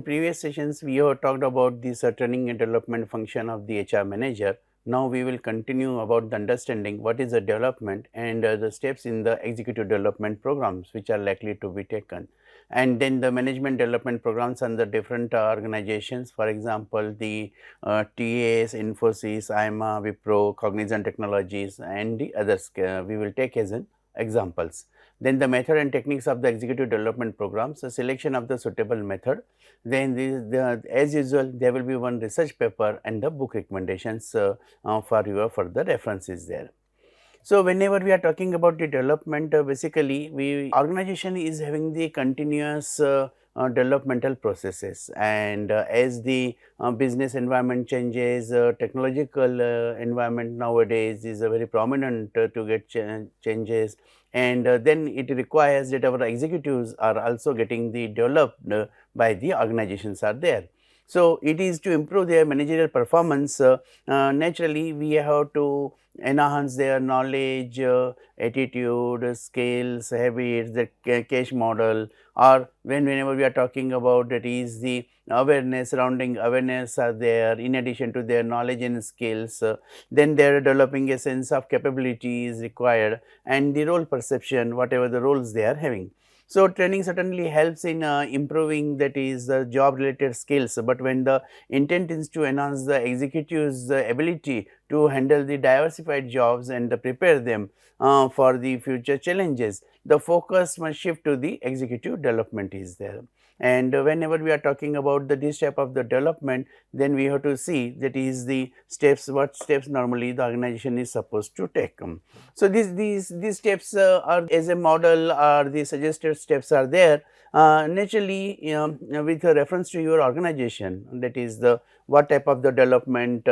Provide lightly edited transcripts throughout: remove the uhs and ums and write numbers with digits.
previous sessions we have talked about this training and development function of the HR manager. Now we will continue about the understanding what is the development and the steps in the executive development programs which are likely to be taken. And then the management development programs under different organizations, for example, the TAS, Infosys, IIM, Wipro, Cognizant Technologies and the others we will take as an examples. Then the method and techniques of the executive development programs, the selection of the suitable method. Then as usual there will be one research paper and the book recommendations for your further references there. So, whenever we are talking about the development, basically organization is having the continuous developmental processes, and as the business environment changes, technological environment nowadays is very prominent to get changes, and then it requires that our executives are also getting the developed by the organizations are there. So, it is to improve their managerial performance. Naturally, we have to enhance their knowledge, attitude, skills, habits, the cash model, or whenever we are talking about that is the awareness, surrounding awareness are there in addition to their knowledge and skills, then they are developing a sense of capability is required and the role perception whatever the roles they are having. So, training certainly helps in improving that is the job related skills, but when the intent is to enhance the executive's ability to handle the diversified jobs and prepare them for the future challenges, the focus must shift to the executive development is there. And whenever we are talking about this type of the development, then we have to see that is the steps, what steps normally the organization is supposed to take. So, these steps are as a model or the suggested steps are there. Naturally, with a reference to your organization, that is the what type of the development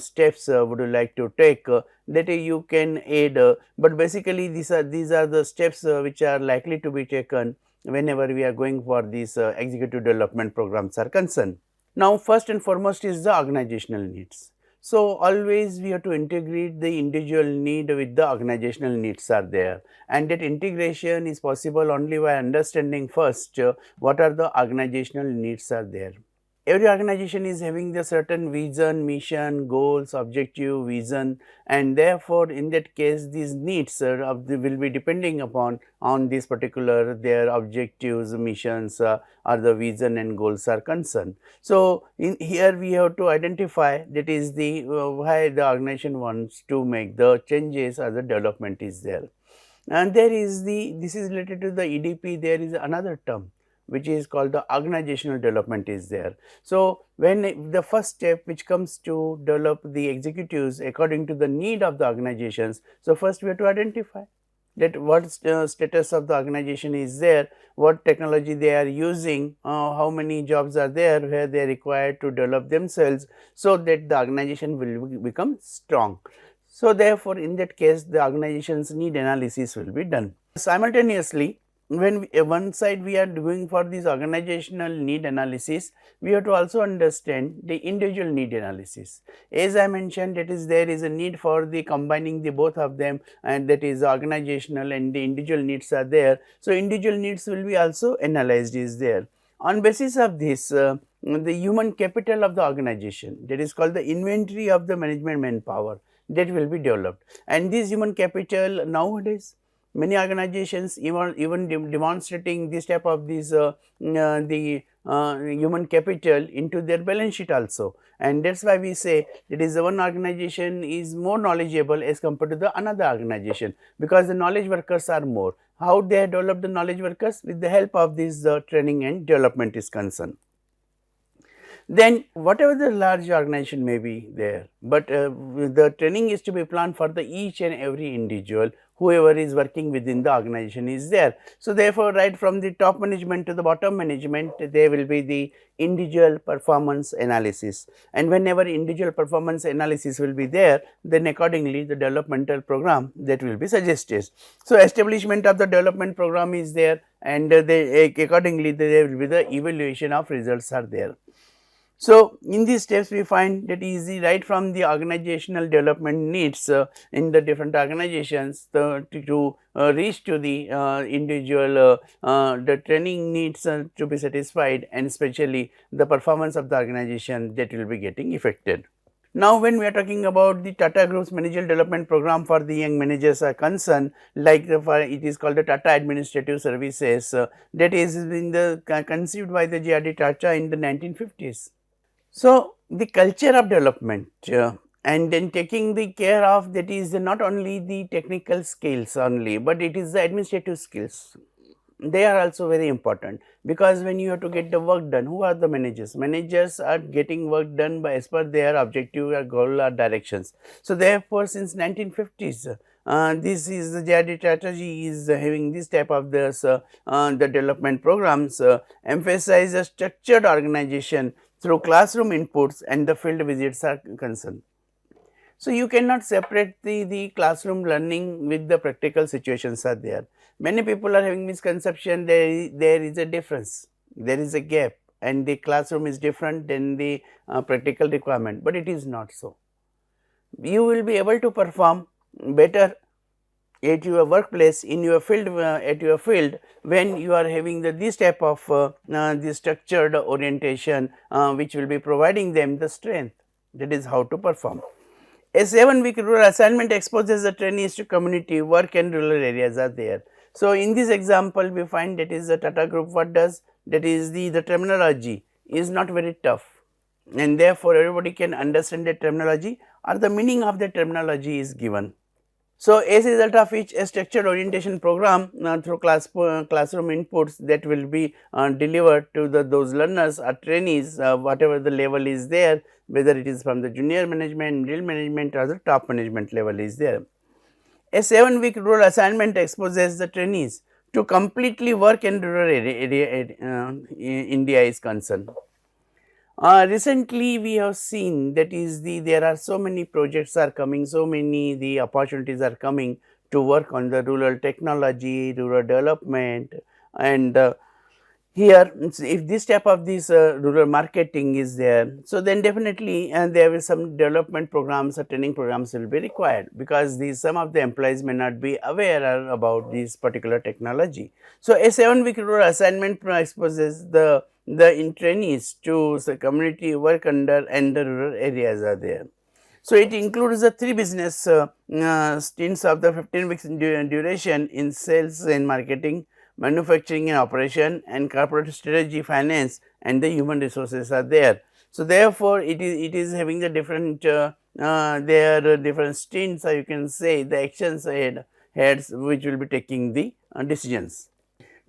steps would you like to take, that you can aid, but basically these are the steps which are likely to be taken whenever we are going for these executive development programs are concerned. Now, first and foremost is the organizational needs. So, always we have to integrate the individual need with the organizational needs are there, and that integration is possible only by understanding first what are the organizational needs are there. Every organization is having the certain vision, mission, goals, objective, vision, and therefore, in that case these needs will be depending upon on this particular their objectives, missions or the vision and goals are concerned. So, in here we have to identify that is the why the organization wants to make the changes or the development is there. And there is this is related to the EDP, there is another term which is called the organizational development is there. So, when the first step which comes to develop the executives according to the need of the organizations. So, first we have to identify that what status of the organization is there, what technology they are using, how many jobs are there where they are required to develop themselves, so that the organization will become strong. So, therefore, in that case the organization's need analysis will be done. Simultaneously, when one side we are doing for this organizational need analysis, we have to also understand the individual need analysis. As I mentioned, that is there is a need for the combining the both of them, and that is organizational and the individual needs are there. So, individual needs will be also analyzed is there. On basis of this, the human capital of the organization, that is called the inventory of the management manpower, that will be developed, and this human capital nowadays many organizations even demonstrating this type of this the human capital into their balance sheet also, and that is why we say that is the one organization is more knowledgeable as compared to the another organization, because the knowledge workers are more. How they develop the knowledge workers? With the help of this training and development is concerned. Then whatever the large organization may be there, but the training is to be planned for the each and every individual whoever is working within the organization is there. So, therefore, right from the top management to the bottom management, there will be the individual performance analysis, and whenever individual performance analysis will be there, then accordingly the developmental program that will be suggested. So, establishment of the development program is there, and accordingly there will be the evaluation of results are there. So, in these steps we find that easy right from the organizational development needs in the different organizations to reach to the individual the training needs to be satisfied, and especially the performance of the organization that will be getting affected. Now, when we are talking about the Tata Group's managerial development program for the young managers are concerned, like it is called the Tata Administrative Services, that is in the conceived by the J.R.D. Tata in the 1950s. So, the culture of development and then taking the care of, that is not only the technical skills only, but it is the administrative skills. They are also very important, because when you have to get the work done, who are the managers? Managers are getting work done by as per their objective or goal or directions. So, therefore, since 1950s, this is the JRD strategy is having this type of the development programs emphasize a structured organization through classroom inputs and the field visits are concerned. So, you cannot separate the classroom learning with the practical situations are there. Many people are having misconception, there is a difference, there is a gap, and the classroom is different than the practical requirement, but it is not so. You will be able to perform better at your workplace, in your field, at your field, when you are having this type of the structured orientation which will be providing them the strength, that is how to perform. A 7-week rural assignment exposes the trainees to community work and rural areas are there. So, in this example we find that is the Tata Group what does, that is the terminology is not very tough, and therefore, everybody can understand the terminology or the meaning of the terminology is given. So, as a result of which a structured orientation program through classroom inputs that will be delivered to those learners or trainees whatever the level is there, whether it is from the junior management, middle management or the top management level is there. A 7-week rural assignment exposes the trainees to completely work in rural area India is concerned. Recently we have seen that is there are so many projects are coming, so many the opportunities are coming to work on the rural technology, rural development, and here if this type of this rural marketing is there, so then definitely there will some development programs or training programs will be required, because these some of the employees may not be aware about this particular technology. So, a 7-week rural assignment exposes the trainees to the community work under and the rural areas are there. So, it includes the 3 business stints of the 15 weeks duration in sales and marketing, manufacturing and operation, and corporate strategy, finance and the human resources are there. So, therefore, it is having the different their different stints, or you can say the actions heads which will be taking the decisions.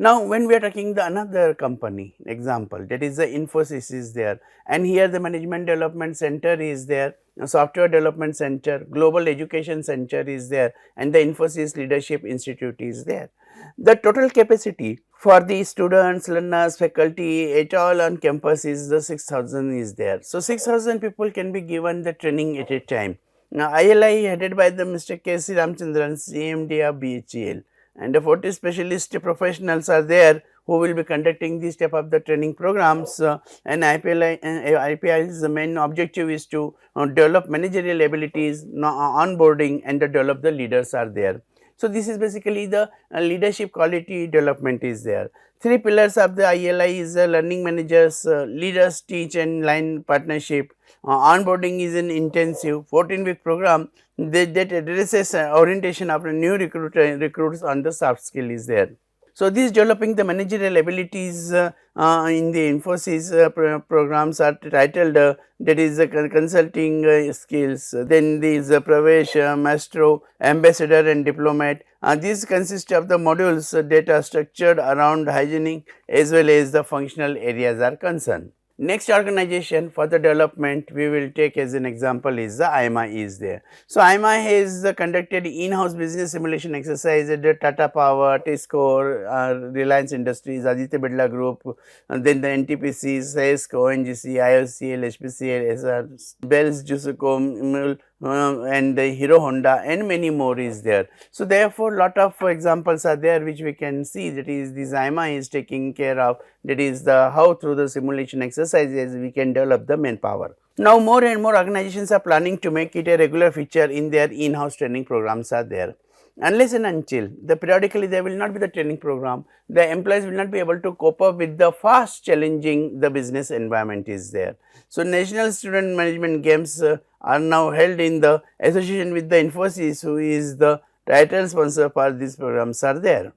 Now, when we are talking the another company example, that is the Infosys is there, and here the management development center is there, software development center, global education center is there, and the Infosys leadership institute is there. The total capacity for the students, learners, faculty at all on campus is the 6,000 is there. So, 6,000 people can be given the training at a time. Now, ILI headed by the Mr. K. C. Ramchandran, CMD of BHEL, and the 40 specialist professionals are there who will be conducting this type of the training programs, and IPI's main objective is to develop managerial abilities, onboarding and develop the leaders are there. So, this is basically the leadership quality development is there. 3 pillars of the ILI is learning managers, leaders teach and line partnership, onboarding is an intensive 14-week program that addresses orientation of new recruits on the soft skill is there. So, these developing the managerial abilities in the Infosys programs are titled that is consulting skills, then these Pravesh, Maestro, Ambassador and Diplomat. These consist of the modules that are structured around hygienic as well as the functional areas are concerned. Next organization for the development we will take as an example is the IIM is there. So, IIM has conducted in-house business simulation exercise at the Tata Power, Tisco, Reliance Industries, Aditya Birla Group, and then the NTPC, SESC, ONGC, IOCL, HPCL, SR, Bells, Jusuco, and the Hero Honda and many more is there. So, therefore, lot of examples are there which we can see, that is this IIMA is taking care of, that is the how through the simulation exercises we can develop the manpower. Now, more and more organizations are planning to make it a regular feature in their in-house training programs are there. Unless and until periodically there will not be the training program, the employees will not be able to cope up with the fast challenging the business environment is there. So, National Student Management Games are now held in the association with the Infosys, who is the title sponsor for these programs are there.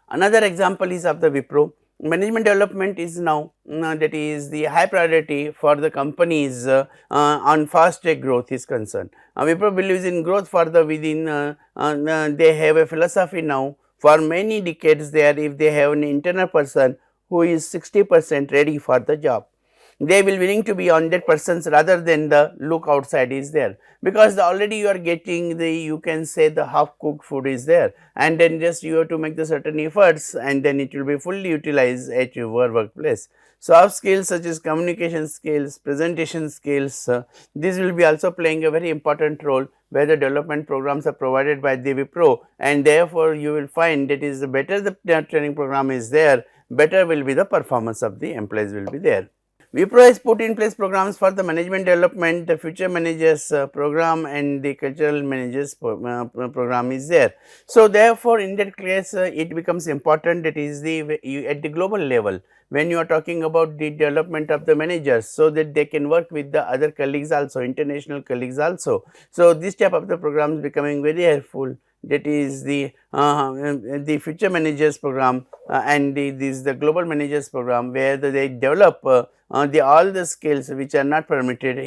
Another example is of the Wipro. Management development is now that is the high priority for the companies on fast track growth is concerned. Wipro believes in growth for the within, they have a philosophy now for many decades there. If they have an internal person who is 60% ready for the job, they will willing to be 100% rather than the look outside is there, because already you are getting the, you can say, the half cooked food is there, and then just you have to make the certain efforts and then it will be fully utilized at your workplace. Soft skills such as communication skills, presentation skills, this will be also playing a very important role where the development programs are provided by the Wipro, and therefore you will find that is the better the training program is there, better will be the performance of the employees will be there. Wipro has put in place programs for the management development, the future managers program and the cultural managers program is there. So, therefore, in that case it becomes important, that is the at the global level when you are talking about the development of the managers, so that they can work with the other colleagues also, international colleagues also. So, this type of the programs becoming very helpful, that is the future managers program and the global managers program, where they develop all the skills which are not permitted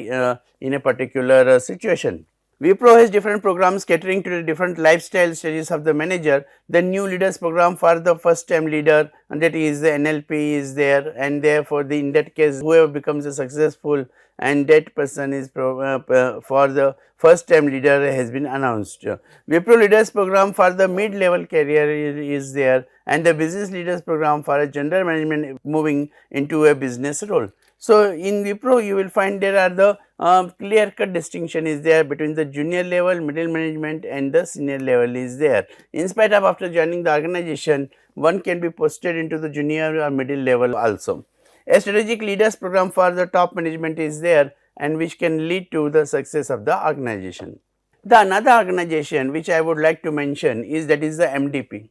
in a particular situation. Wipro has different programs catering to the different lifestyle stages of the manager. The new leaders program for the first time leader, and that is the NLP is there, and therefore in that case whoever becomes a successful and that person is for the first time leader has been announced. Wipro leaders program for the mid level career is there, and the business leaders program for a general management moving into a business role. So, in Wipro you will find there are the clear cut distinction is there between the junior level, middle management and the senior level is there. In spite of after joining the organization, one can be posted into the junior or middle level also. A strategic leaders program for the top management is there, and which can lead to the success of the organization. The another organization which I would like to mention is, that is the MDP.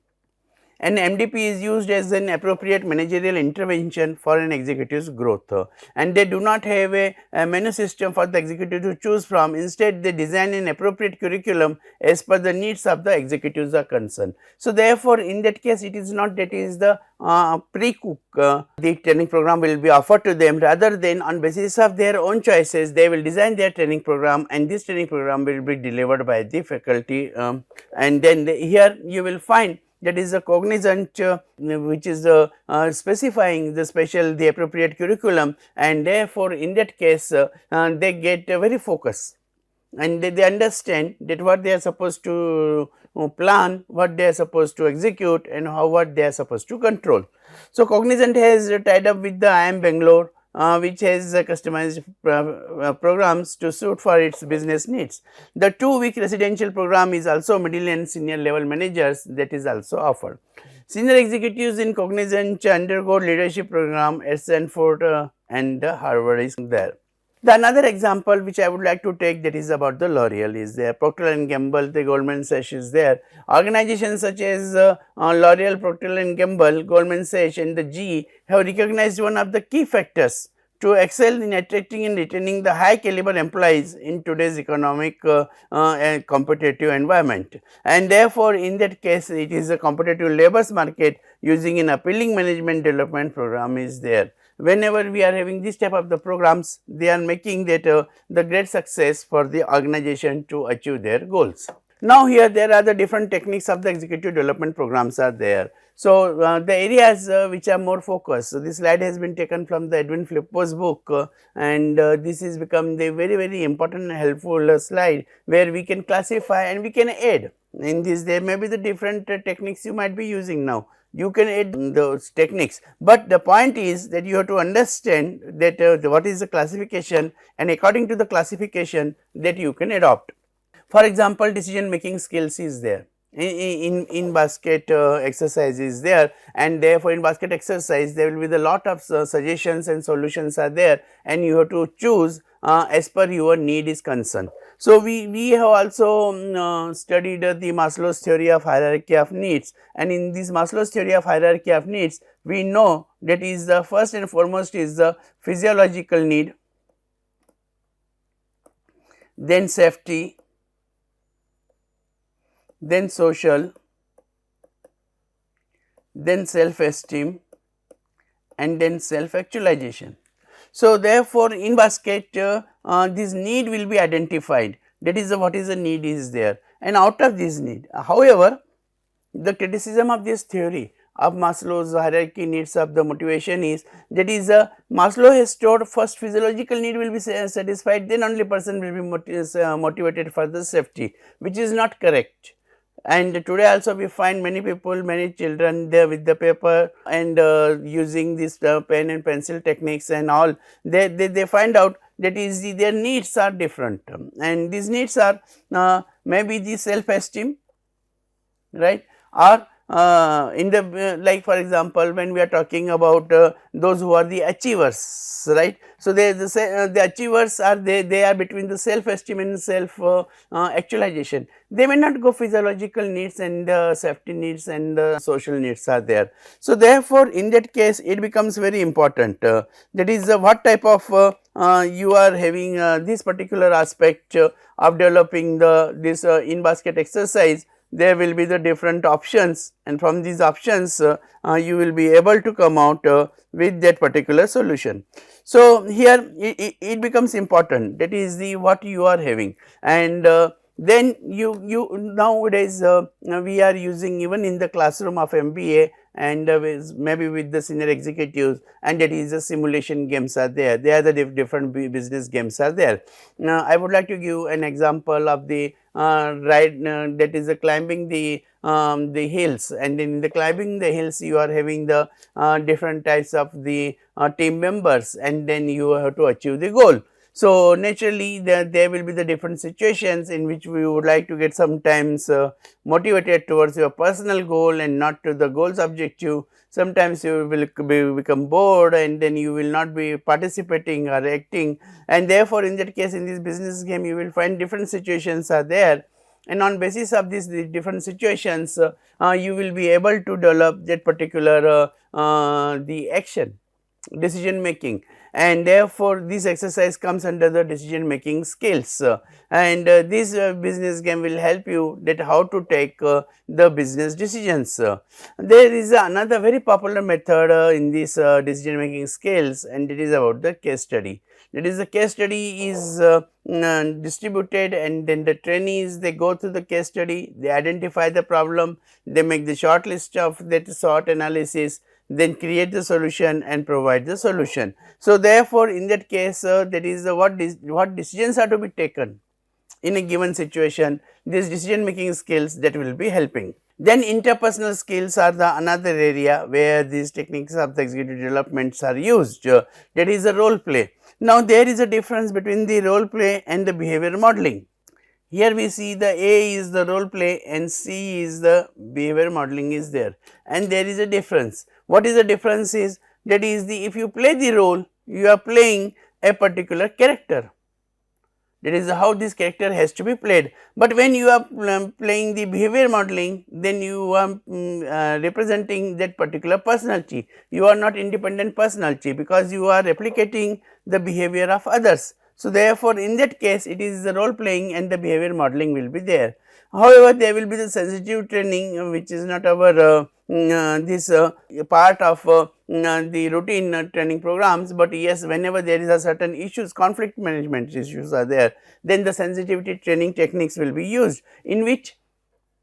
And MDP is used as an appropriate managerial intervention for an executive's growth, and they do not have a menu system for the executive to choose from. Instead, they design an appropriate curriculum as per the needs of the executives are concerned. So, therefore, in that case it is not that is the pre-cook the training program will be offered to them, rather than on basis of their own choices they will design their training program, and this training program will be delivered by the faculty, and then here you will find that is a cognizant which is specifying the appropriate curriculum, and therefore, in that case they get very focused, and they understand that what they are supposed to plan, what they are supposed to execute, and what they are supposed to control. So, Cognizant has tied up with the IIM Bangalore, which has customized programs to suit for its business needs. The 2-week residential program is also middle and senior level managers, that is also offered. Senior executives in Cognizant undergo leadership program at Stanford and Harvard is there. The another example which I would like to take, that is about the L'Oreal is there, Procter and Gamble, the Goldman Sachs is there. Organizations such as L'Oreal, Procter and Gamble, Goldman Sachs and the GE have recognized one of the key factors to excel in attracting and retaining the high caliber employees in today's economic and competitive environment. And therefore, in that case it is a competitive labours market using an appealing management development program is there. Whenever we are having this type of the programs, they are making that the great success for the organization to achieve their goals. Now, here there are the different techniques of the executive development programs are there. So, the areas which are more focused. So, this slide has been taken from the Edwin Flippo's book and this has become the very important and helpful slide where we can classify and we can add. In this there may be the different techniques you might be using now. You can add those techniques, but the point is that you have to understand that what is the classification, and according to the classification that you can adopt. For example, decision making skills is there. In basket exercise is there, and therefore in basket exercise there will be the lot of suggestions and solutions are there, and you have to choose as per your need is concerned. So, we have also studied the Maslow's theory of hierarchy of needs, and in this Maslow's theory of hierarchy of needs we know that is the first and foremost is the physiological need, then safety, then social, then self esteem, and then self actualization. So, therefore, in basket this need will be identified, that is what is the need is there, and out of this need. However, the criticism of this theory of Maslow's hierarchy needs of the motivation is that is Maslow has stored first physiological need will be satisfied, then only person will be motivated for the safety, which is not correct. And today also we find many people, many children there with the paper and using this pen and pencil techniques and all, they find out that is their needs are different, and these needs are maybe the self esteem, right, or in the like for example, when we are talking about those who are the achievers, right. So, the achievers are they are between the self esteem and self actualization. They may not go physiological needs and safety needs and social needs are there. So, therefore, in that case it becomes very important that is what type of you are having this particular aspect of developing this in basket exercise. There will be the different options, and from these options you will be able to come out with that particular solution. So, here it becomes important, that is the what you are having, and then you nowadays we are using even in the classroom of MBA and maybe with the senior executives, and that is the simulation games are there. They are the different business games are there. Now, I would like to give an example of the that is climbing the hills, and in the climbing the hills you are having the different types of the team members, and then you have to achieve the goal. So, naturally there will be the different situations in which we would like to get sometimes motivated towards your personal goal and not to the goals objective. Sometimes you will become bored, and then you will not be participating or acting, and therefore, in that case in this business game you will find different situations are there, and on basis of these different situations you will be able to develop that particular the action, decision making, and therefore, this exercise comes under the decision making skills, and this business game will help you that how to take the business decisions. There is another very popular method in this decision making skills, and it is about the case study. That is, the case study is distributed, and then the trainees they go through the case study, they identify the problem, they make the short list of that SWOT analysis, then create the solution and provide the solution. So, therefore, in that case that is what decisions are to be taken in a given situation, these decision making skills that will be helping. Then interpersonal skills are the another area where these techniques of the executive developments are used, that is the role play. Now, there is a difference between the role play and the behavior modeling. Here we see the A is the role play and C is the behavior modeling is there, and there is a difference. What is the difference is that is the if you play the role, you are playing a particular character, that is how this character has to be played, but when you are playing the behavior modeling, then you are representing that particular personality. You are not independent personality, because you are replicating the behavior of others. So, therefore, in that case it is the role playing and the behavior modeling will be there. However, there will be the sensitive training which is not our this part of the routine training programs, but yes, whenever there is a certain issues, conflict management issues are there, then the sensitivity training techniques will be used, in which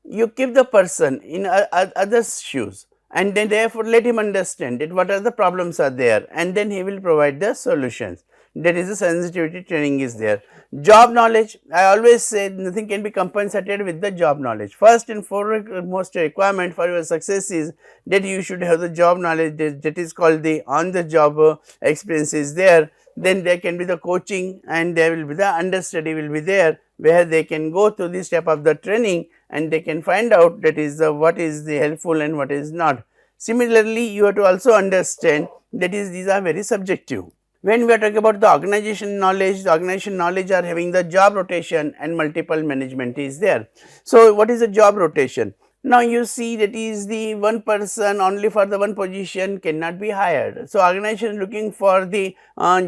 you keep the person in others shoes, and then therefore let him understand that what are the problems are there, and then he will provide the solutions. That is the sensitivity training is there. Job knowledge, I always say nothing can be compensated with the job knowledge. First and foremost requirement for your success is that you should have the job knowledge, that is called the on the job experience is there. Then there can be the coaching, and there will be the understudy will be there, where they can go through this step of the training and they can find out that is what is the helpful and what is not. Similarly, you have to also understand that is these are very subjective. When we are talking about the organization knowledge are having the job rotation and multiple management is there. So, what is the job rotation? Now, you see that is the one person only for the one position cannot be hired. So, organization looking for the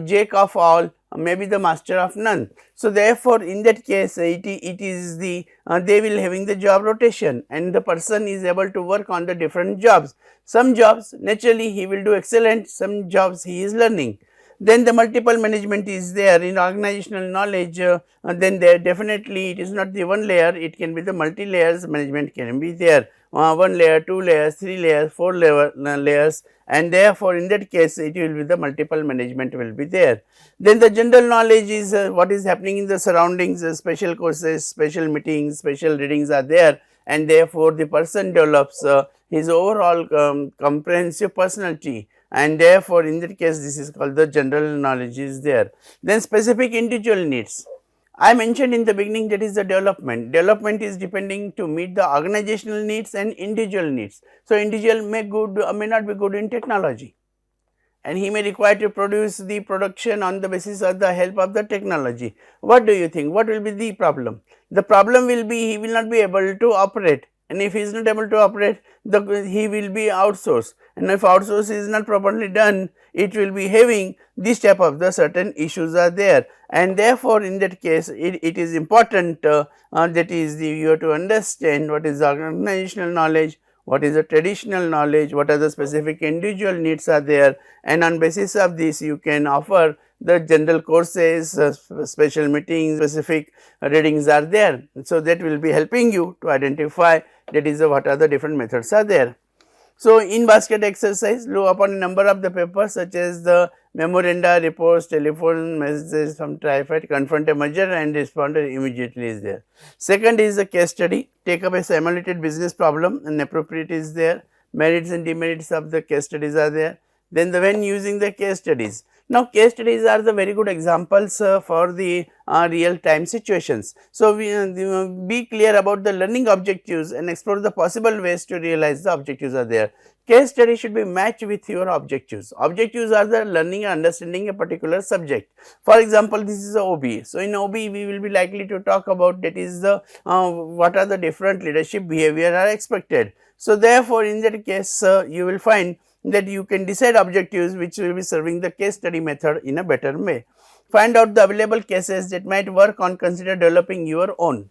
jack of all, maybe the master of none. So, therefore, in that case it is the they will having the job rotation and the person is able to work on the different jobs. Some jobs naturally he will do excellent, some jobs he is learning. Then the multiple management is there in organizational knowledge, then there definitely it is not the one layer, it can be the multi layers management can be there, one layer, two layers, three layers, four layers, and therefore in that case it will be the multiple management will be there. Then the general knowledge is what is happening in the surroundings, special courses, special meetings, special readings are there, and therefore the person develops his overall comprehensive personality, and therefore in that case this is called the general knowledge is there. Then specific individual needs. I mentioned in the beginning that is the development. Development is depending to meet the organizational needs and individual needs. So, individual may not be good in technology, and he may require to produce the production on the basis of the help of the technology. What do you think? What will be the problem? The problem will be he will not be able to operate, and if he is not able to operate, he will be outsourced, and if outsource is not properly done, it will be having this type of the certain issues are there, and therefore in that case it is important that is you have to understand what is the organizational knowledge, what is the traditional knowledge, what are the specific individual needs are there, and on basis of this you can offer the general courses, special meetings, specific readings are there. So, that will be helping you to identify that is what are the different methods are there. So, in basket exercise look upon a number of the papers such as the memoranda, reports, telephone messages from trified, confront a merger and respond immediately is there. Second is the case study, take up a simulated business problem and appropriate is there, merits and demerits of the case studies are there. Then when using the case studies. Now, case studies are the very good examples for the real time situations. So, we be clear about the learning objectives and explore the possible ways to realize the objectives are there. Case study should be matched with your objectives. Objectives are the learning and understanding a particular subject. For example, this is a OB. So, in OB we will be likely to talk about that is the what are the different leadership behavior are expected. So, therefore, in that case you will find that you can decide objectives which will be serving the case study method in a better way. Find out the available cases that might work on, consider developing your own.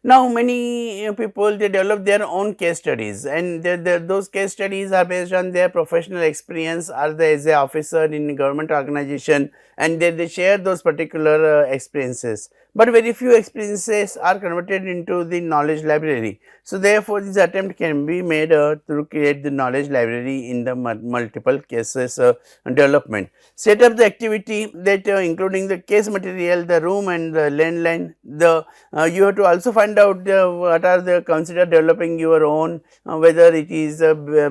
Now, many people they develop their own case studies, and those case studies are based on their professional experience, or they as a officer in a government organization, and they share those particular experiences. But very few experiences are converted into the knowledge library. So, therefore, this attempt can be made to create the knowledge library in the multiple cases development. Set up the activity that including the case material, the room and the landline, you have to also find out what are the consider developing your own, whether it is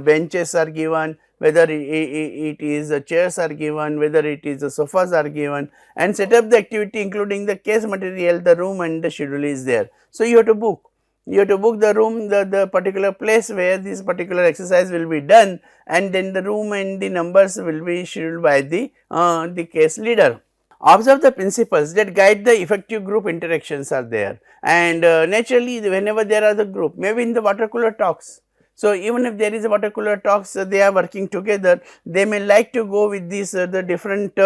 benches are given, whether it is chairs are given, whether it is sofas are given, and set up the activity including the case material, the room and the schedule is there. So, you have to book. You have to book the room, the particular place where this particular exercise will be done, and then the room and the numbers will be scheduled by the case leader. Observe the principles that guide the effective group interactions are there, and naturally whenever there are the group, maybe in the water cooler talks. So, even if there is a water cooler talks, they are working together, they may like to go with these the different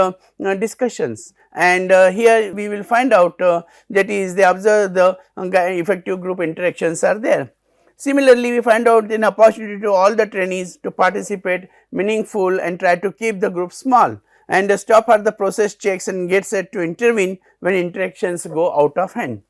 discussions, and here we will find out that is they observe the effective group interactions are there. Similarly, we find out an opportunity to all the trainees to participate meaningful and try to keep the group small, and stop at the process checks and get set to intervene when interactions go out of hand.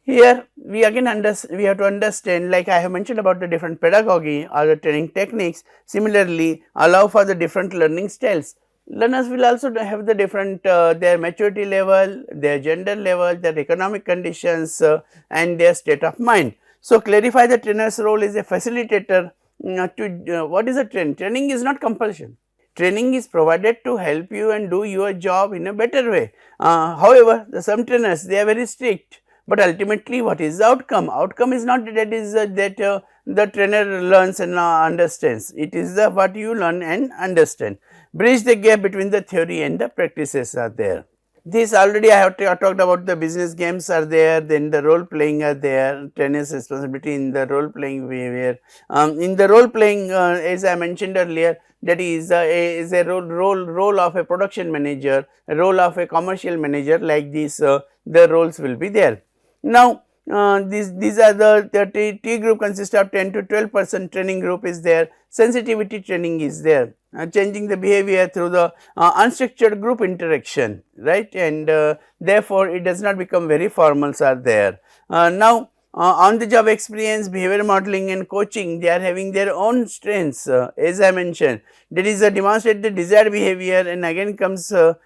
Here we again we have to understand, like I have mentioned about the different pedagogy or the training techniques. Similarly, allow for the different learning styles. Learners will also have the different their maturity level, their gender level, their economic conditions and their state of mind. So, clarify the trainer's role as a facilitator what is a training? Training is not compulsion. Training is provided to help you and do your job in a better way. However, some trainers they are very strict, but ultimately what is the outcome? Outcome is not that the trainer learns and understands, it is the what you learn and understand. Bridge the gap between the theory and the practices are there. This already I have talked about. The business games are there, then the role playing are there, trainer's responsibility in the role playing behavior. In the role playing, as I mentioned earlier, that is a role of a production manager, a role of a commercial manager, like this the roles will be there. Now, these are the T group consists of 10 to 12% training group is there, sensitivity training is there, changing the behavior through the unstructured group interaction, right, and therefore, it does not become very formals are there. Now, on the job experience, behavior modeling and coaching, they are having their own strengths, as I mentioned, that is demonstrate the desired behavior, and again comes the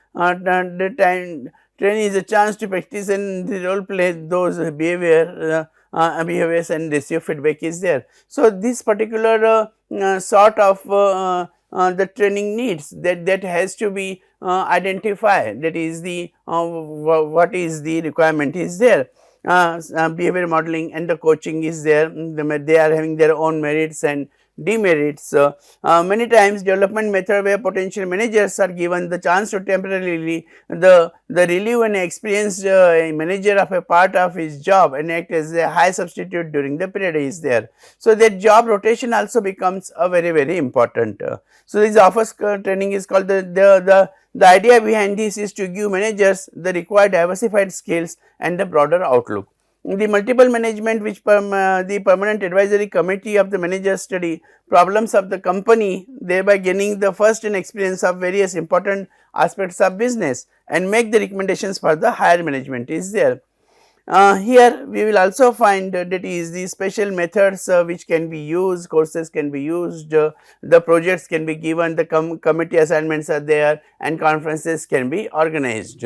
time. Training is a chance to practice and the role play those behaviors and receive feedback is there. So, this particular sort of the training needs that has to be identified, that is the what is the requirement is there. Behavior modeling and the coaching is there, they are having their own merits and demerits. Many times development method where potential managers are given the chance to temporarily the relieve an experienced manager of a part of his job and act as a high substitute during the period is there. So, that job rotation also becomes a very important. So, this offers training is called the idea behind this is to give managers the required diversified skills and the broader outlook. The multiple management which the permanent advisory committee of the managers study problems of the company, thereby gaining the first hand experience of various important aspects of business and make the recommendations for the higher management is there. Here we will also find that is the special methods which can be used, courses can be used, the projects can be given, the committee assignments are there and conferences can be organized.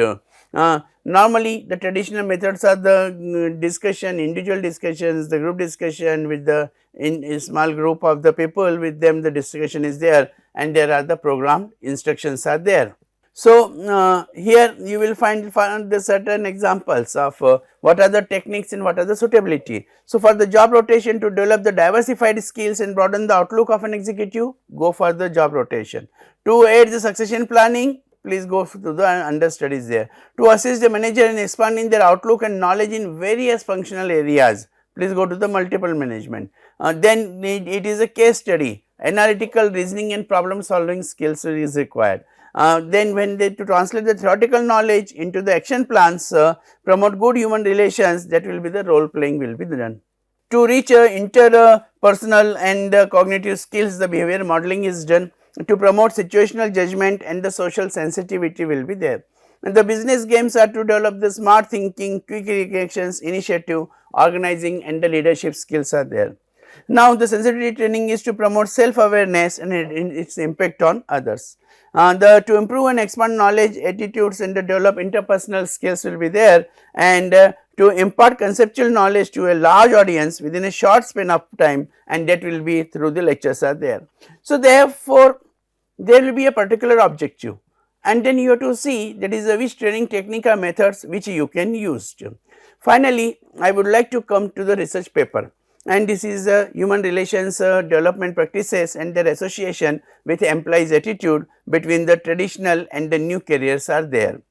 Normally the traditional methods are the discussion, individual discussions, the group discussion with the in a small group of the people, with them the discussion is there, and there are the program instructions are there. So, here you will find the certain examples of what are the techniques and what are the suitability. So, for the job rotation to develop the diversified skills and broaden the outlook of an executive, go for the job rotation. To aid the succession planning, please go to the understudies there. To assist the manager in expanding their outlook and knowledge in various functional areas, please go to the multiple management. Then it is a case study, analytical reasoning and problem solving skills is required. Then when they to translate the theoretical knowledge into the action plans, promote good human relations, that will be the role playing will be done. To reach interpersonal and cognitive skills, the behavior modeling is done. To promote situational judgment and the social sensitivity will be there. And the business games are to develop the smart thinking, quick reactions, initiative, organizing and the leadership skills are there. Now, the sensitivity training is to promote self awareness and its impact on others. To improve and expand knowledge, attitudes and to develop interpersonal skills will be there, and to impart conceptual knowledge to a large audience within a short span of time, and that will be through the lectures are there. So, therefore, there will be a particular objective, and then you have to see that is which training technique or methods which you can use. Finally, I would like to come to the research paper, and this is human relations development practices and their association with employees attitude between the traditional and the new careers are there.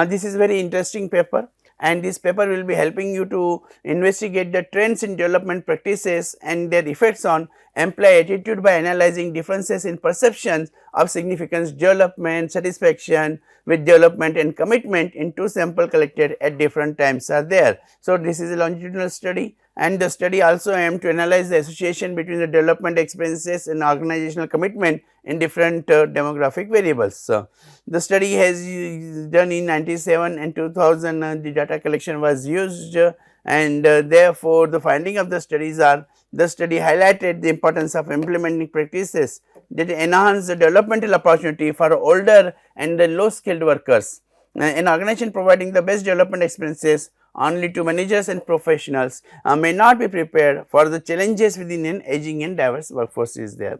This is very interesting paper, and this paper will be helping you to investigate the trends in development practices and their effects on employee attitude by analyzing differences in perceptions of significance, development, satisfaction with development and commitment in two samples collected at different times are there. So, this is a longitudinal study, and the study also aimed to analyze the association between the development experiences and organizational commitment in different demographic variables. So, the study has done in 97 and 2000 the data collection was used, and therefore, the finding of the studies are the study highlighted the importance of implementing practices that enhance the developmental opportunity for older and the low skilled workers. An organization providing the best development experiences only to managers and professionals may not be prepared for the challenges within an aging and diverse workforce is there.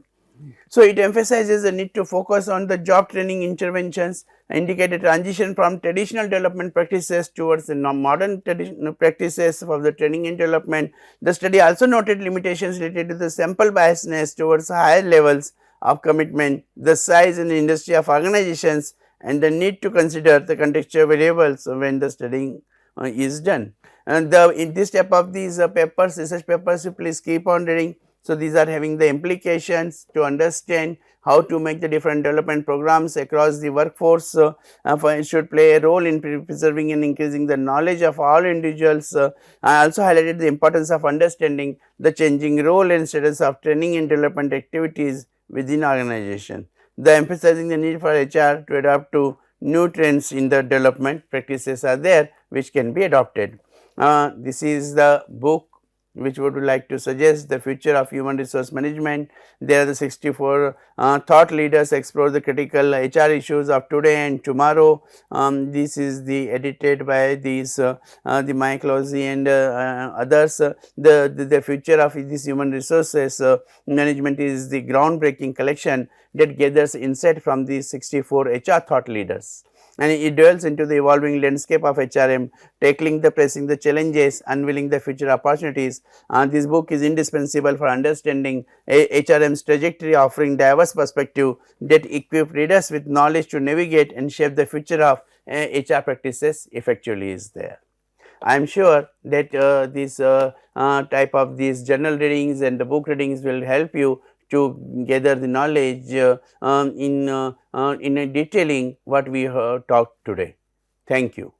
So, it emphasizes the need to focus on the job training interventions, indicate a transition from traditional development practices towards the modern traditional practices of the training and development. The study also noted limitations related to the sample biasness towards higher levels of commitment, the size and industry of organizations, and the need to consider the contextual variables when the studying is done. And in this type of these papers, research papers, you please keep on reading. So, these are having the implications to understand how to make the different development programs across the workforce should play a role in preserving and increasing the knowledge of all individuals. I also highlighted the importance of understanding the changing role and status of training and development activities within organization. The emphasizing the need for HR to adapt to new trends in the development practices are there which can be adopted. This is the book which would like to suggest the future of human resource management. There are the 64 thought leaders explore the critical HR issues of today and tomorrow. This is the edited by these the Mike Lozzi and others. The future of this human resources management is the groundbreaking collection that gathers insight from these 64 HR thought leaders, and it dwells into the evolving landscape of HRM, tackling the pressing the challenges, unveiling the future opportunities. This book is indispensable for understanding HRM's trajectory, offering diverse perspective that equip readers with knowledge to navigate and shape the future of HR practices effectively is there. I am sure that this type of these journal readings and the book readings will help you to gather the knowledge in a detailing what we have talked today. Thank you.